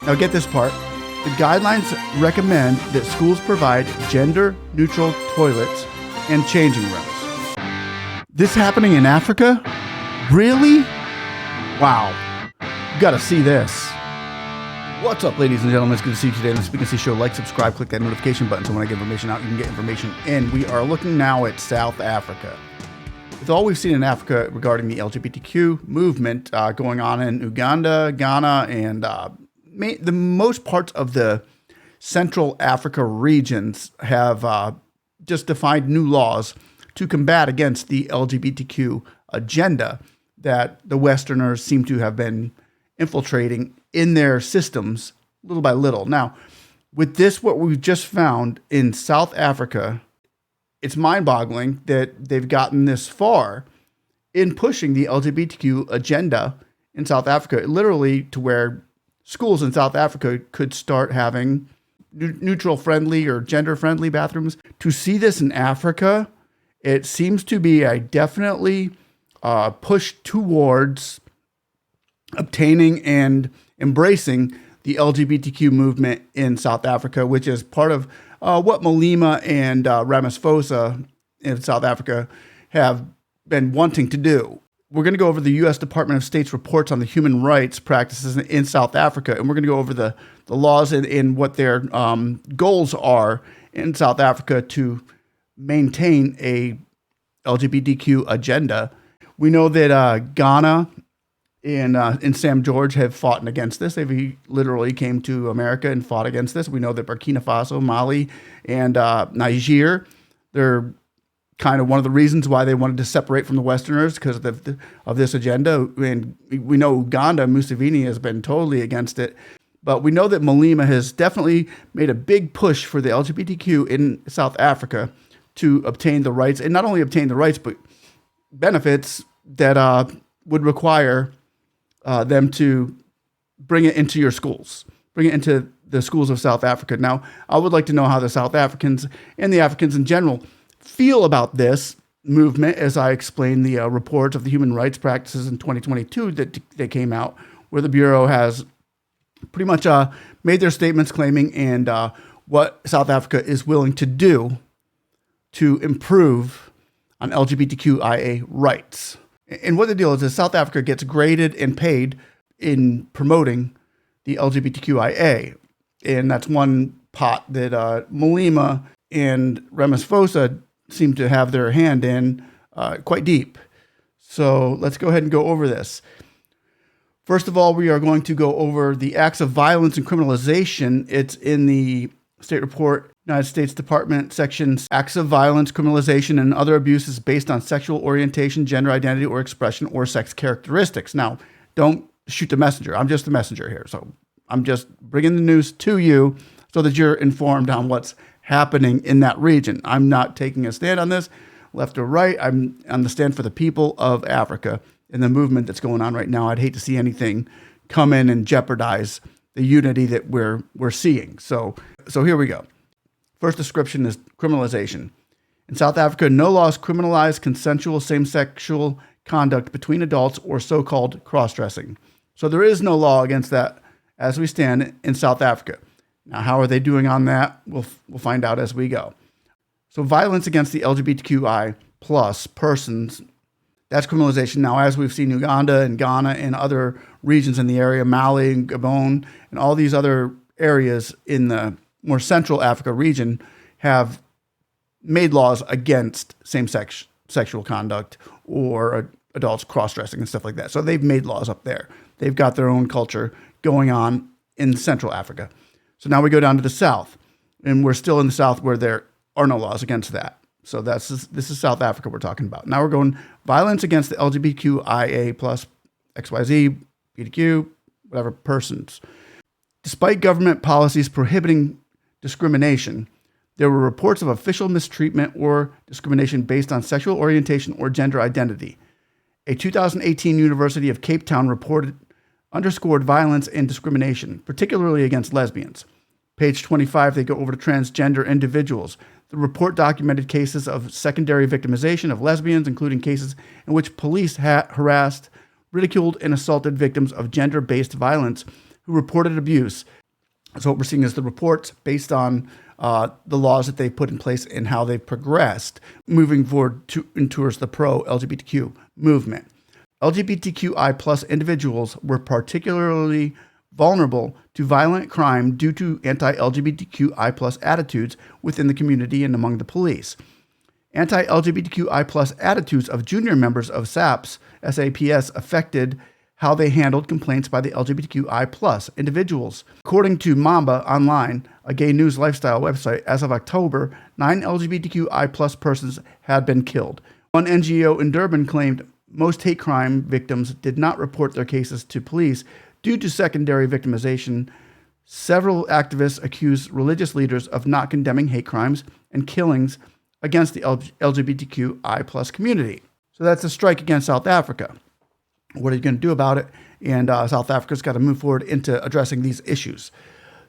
Now get this part. The guidelines recommend that schools provide gender-neutral toilets and changing rooms. This happening in Africa? Really? Wow. You gotta see this. What's up, ladies and gentlemen? It's good to see you today on the Speak and See Show. Like, subscribe, click that notification button so when I get information out, you can get information in. We are looking now at South Africa. With all we've seen in Africa regarding the LGBTQ movement going on in Uganda, Ghana, and the most parts of the Central Africa regions have just defined new laws to combat against the LGBTQ agenda that the Westerners seem to have been infiltrating in their systems little by little. Now, with this, what we've just found in South Africa, it's mind-boggling that they've gotten this far in pushing the LGBTQ agenda in South Africa, literally to where schools in South Africa could start having neutral-friendly or gender-friendly bathrooms. To see this in Africa, it seems to be a definitely push towards obtaining and embracing the LGBTQ movement in South Africa, which is part of what Malema and Ramaphosa in South Africa have been wanting to do. We're going to go over the U.S. Department of State's reports on the human rights practices in South Africa, and we're going to go over the laws and what their goals are in South Africa to maintain a LGBTQ agenda. We know that Ghana and Sam George have fought against this. They literally came to America and fought against this. We know that Burkina Faso, Mali, and Niger, they're kind of one of the reasons why they wanted to separate from the Westerners because of this agenda. And we know Uganda, Museveni has been totally against it. But we know that Malema has definitely made a big push for the LGBTQ in South Africa to obtain the rights, and not only obtain the rights, but benefits that would require them to bring it into your schools, bring it into the schools of South Africa. Now, I would like to know how the South Africans and the Africans in general feel about this movement, as I explained the reports of the human rights practices in 2022 that came out, where the Bureau has pretty much made their statements claiming and what South Africa is willing to do to improve on LGBTQIA rights. And what the deal is South Africa gets graded and paid in promoting the LGBTQIA. And that's one pot that Malema and Ramaphosa seem to have their hand in quite deep. So let's go ahead and go over this. First of all, we are going to go over the acts of violence and criminalization. It's in the State Report, United States Department sections, acts of violence, criminalization, and other abuses based on sexual orientation, gender identity, or expression, or sex characteristics. Now, don't shoot the messenger. I'm just the messenger here. So I'm just bringing the news to you so that you're informed on what's happening in that region. I'm not taking a stand on this, left or right. I'm on the stand for the people of Africa and the movement that's going on right now. I'd hate to see anything come in and jeopardize the unity that we're seeing. So here we go. First description is criminalization. In South Africa, no laws criminalize consensual same-sexual conduct between adults or so-called cross-dressing. So there is no law against that as we stand in South Africa. Now, how are they doing on that? We'll find out as we go. So violence against the LGBTQI plus persons, that's criminalization. Now, as we've seen Uganda and Ghana and other regions in the area, Mali and Gabon, and all these other areas in the more Central Africa region have made laws against same-sex sexual conduct or adults cross-dressing and stuff like that. So they've made laws up there. They've got their own culture going on in Central Africa. So now we go down to the South, and we're still in the South where there are no laws against that. So this is South Africa we're talking about. Now we're going violence against the LGBTQIA plus XYZ, BTQ, whatever persons. Despite government policies prohibiting discrimination, there were reports of official mistreatment or discrimination based on sexual orientation or gender identity. A 2018 University of Cape Town report underscored violence and discrimination, particularly against lesbians. Page 25, they go over to transgender individuals. The report documented cases of secondary victimization of lesbians, including cases in which police harassed, ridiculed, and assaulted victims of gender-based violence who reported abuse. So what we're seeing is the reports based on the laws that they've put in place and how they've progressed moving forward towards the pro-LGBTQ movement. LGBTQI plus individuals were particularly vulnerable to violent crime due to anti-LGBTQI plus attitudes within the community and among the police. Anti-LGBTQI plus attitudes of junior members of SAPS affected how they handled complaints by the LGBTQI plus individuals. According to Mamba Online, a gay news lifestyle website, as of October, 9 LGBTQI plus persons had been killed. One NGO in Durban claimed most hate crime victims did not report their cases to police due to secondary victimization. Several activists accused religious leaders of not condemning hate crimes and killings against the LGBTQI plus community. So that's a strike against South Africa. What are you going to do about it? And South Africa's got to move forward into addressing these issues.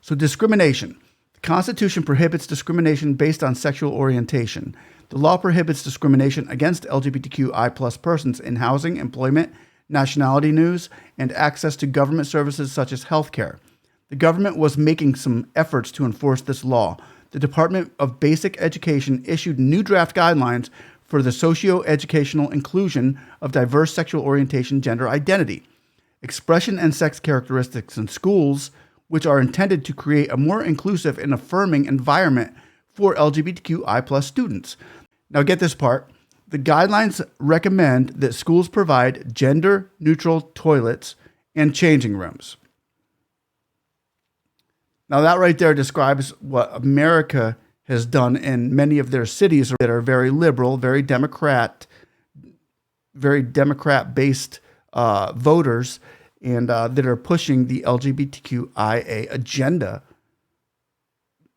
So discrimination. The Constitution prohibits discrimination based on sexual orientation. The law prohibits discrimination against LGBTQI plus persons in housing, employment, nationality news, and access to government services such as healthcare. The government was making some efforts to enforce this law. The Department of Basic Education issued new draft guidelines for the socio-educational inclusion of diverse sexual orientation, gender identity, expression, and sex characteristics in schools, which are intended to create a more inclusive and affirming environment for LGBTQI plus students. Now get this part. The guidelines recommend that schools provide gender-neutral toilets and changing rooms. Now that right there describes what America has done in many of their cities that are very liberal, very Democrat-based voters, and that are pushing the LGBTQIA agenda.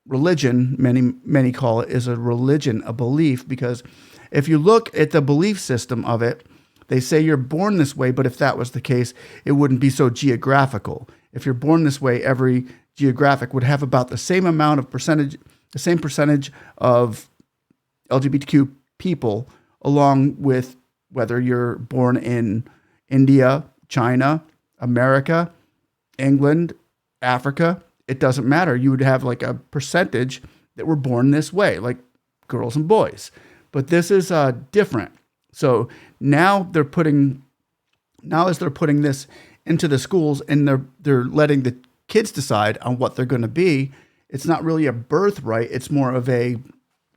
Religion, many call it, is a religion, a belief, because if you look at the belief system of it, they say you're born this way, but if that was the case, it wouldn't be so geographical. If you're born this way, every geographic would have about the same amount of percentage, the same percentage of LGBTQ people, along with whether you're born in India, China, America, England, Africa. It doesn't matter. You would have like a percentage that were born this way, like girls and boys. But this is different. So now as they're putting this into the schools and they're letting the kids decide on what they're going to be, it's not really a birthright. It's more of a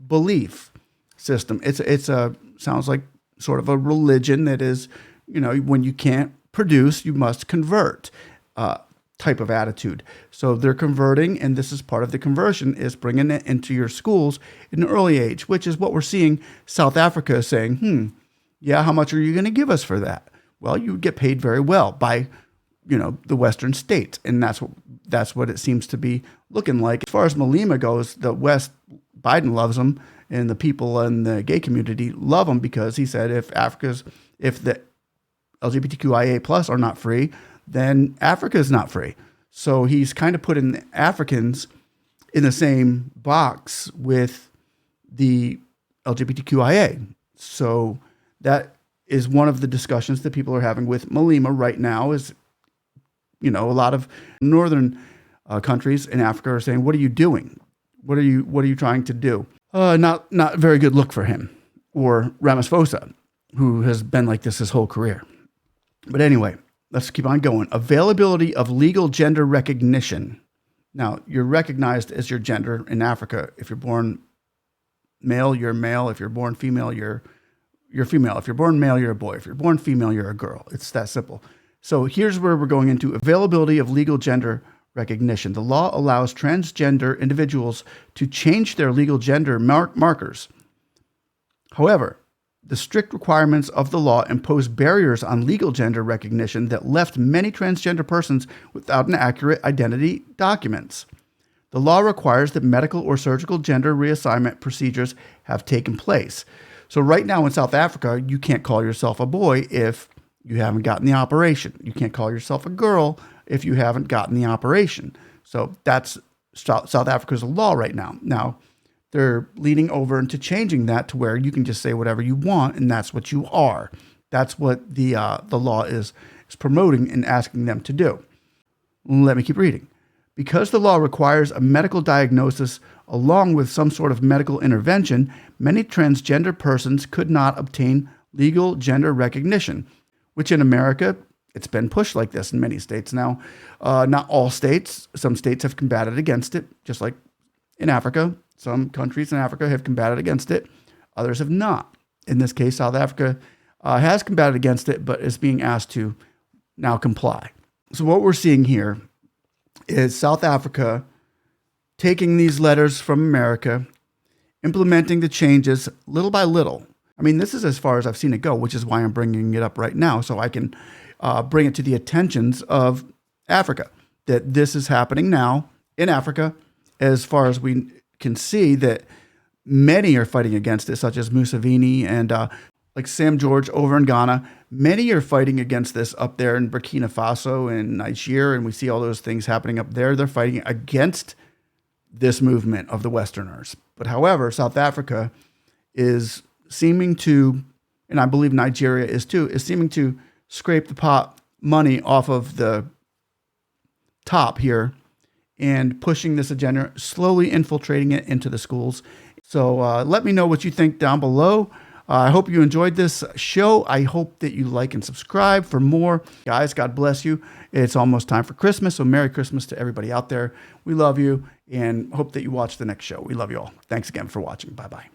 belief system. It's sounds like sort of a religion that is, when you can't produce, you must convert type of attitude. So they're converting, and this is part of the conversion, is bringing it into your schools in an early age, which is what we're seeing South Africa saying, yeah, how much are you going to give us for that? Well, you would get paid very well by the Western states. And that's what it seems to be looking like. As far as Malema goes, the West, Biden loves him, and the people in the gay community love him because he said if the LGBTQIA plus are not free, then Africa is not free. So he's kind of putting Africans in the same box with the LGBTQIA. So that is one of the discussions that people are having with Malema right now is, a lot of northern countries in Africa are saying, what are you doing? What are you trying to do? Not a very good look for him, or Ramaphosa, who has been like this his whole career. But anyway, let's keep on going. Availability of legal gender recognition. Now, you're recognized as your gender in Africa. If you're born male, you're male. If you're born female, you're female. If you're born male, you're a boy. If you're born female, you're a girl. It's that simple. So here's where we're going into availability of legal gender recognition. The law allows transgender individuals to change their legal gender markers. However, the strict requirements of the law impose barriers on legal gender recognition that left many transgender persons without an accurate identity documents. The law requires that medical or surgical gender reassignment procedures have taken place. So right now in South Africa, you can't call yourself a boy if you haven't gotten the operation. You can't call yourself a girl if you haven't gotten the operation. So that's South Africa's law right now. Now, they're leaning over into changing that to where you can just say whatever you want, and that's what you are. That's what the law is promoting and asking them to do. Let me keep reading. Because the law requires a medical diagnosis along with some sort of medical intervention, many transgender persons could not obtain legal gender recognition, which in America, it's been pushed like this in many states now. Not all states. Some states have combated against it, just like in Africa. Some countries in Africa have combated against it. Others have not. In this case, South Africa has combated against it, but is being asked to now comply. So what we're seeing here is South Africa taking these letters from America, implementing the changes little by little. I mean, this is as far as I've seen it go, which is why I'm bringing it up right now, so I can bring it to the attentions of Africa, that this is happening now in Africa. As far as we can see, that many are fighting against it, such as Museveni and like Sam George over in Ghana. Many are fighting against this up there in Burkina Faso and Nigeria, and we see all those things happening up there. They're fighting against this movement of the Westerners. But however, South Africa is seeming to, and I believe Nigeria is too, is seeming to scrape the pot money off of the top here and pushing this agenda, slowly infiltrating it into the schools. So let me know what you think down below. I hope you enjoyed this show. I hope that you like and subscribe for more. Guys, God bless you. It's almost time for Christmas, so Merry Christmas to everybody out there. We love you and hope that you watch the next show. We love you all. Thanks again for watching. Bye-bye.